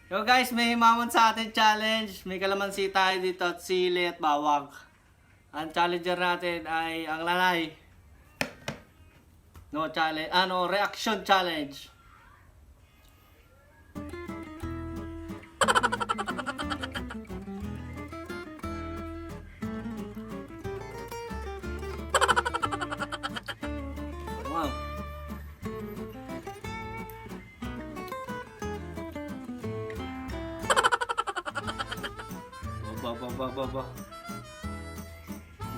Yo guys, may himamon sa atin challenge. May kalamansi tayo dito at sili at bawang. Ang challenger natin ay ang lanay. No challenge, reaction challenge. Wow.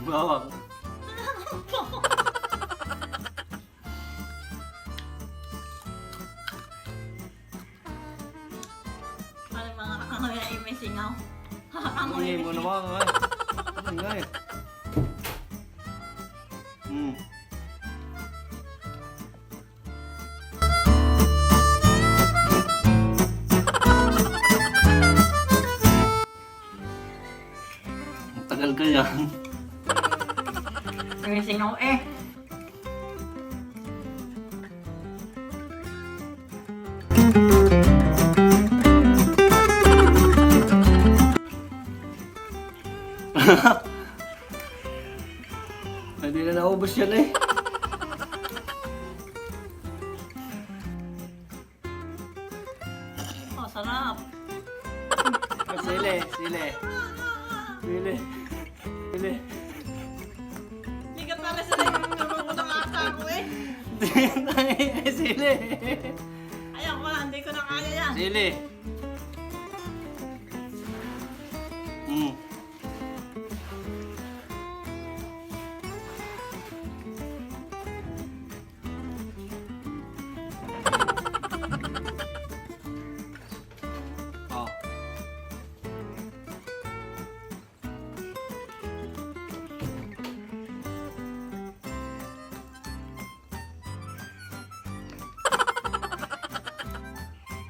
Bawang. Ano mga kakangoy na imisingaw? Hindi mo naman nga. Hindi nga eh. Ang tagal ka yan. Imisingaw eh. Hindi na naubos yan eh. Oh, sarap. Sili. Hindi ka para sa nagkaroon ng ata ko eh. Sili. Ayaw ko na, hindi ko na kaya yan. Sili. Oh.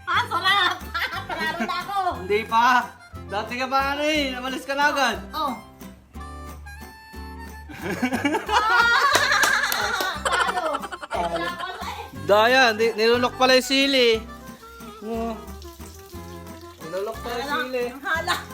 Ah, sarap! Panalo na ako! Hindi pa. Dati ka pa namalis ka na agad. Oh. Talo! Ay, wala pala eh. Daya, nilunok pala yung sili. Nilunok pala yung sili. Ang hala.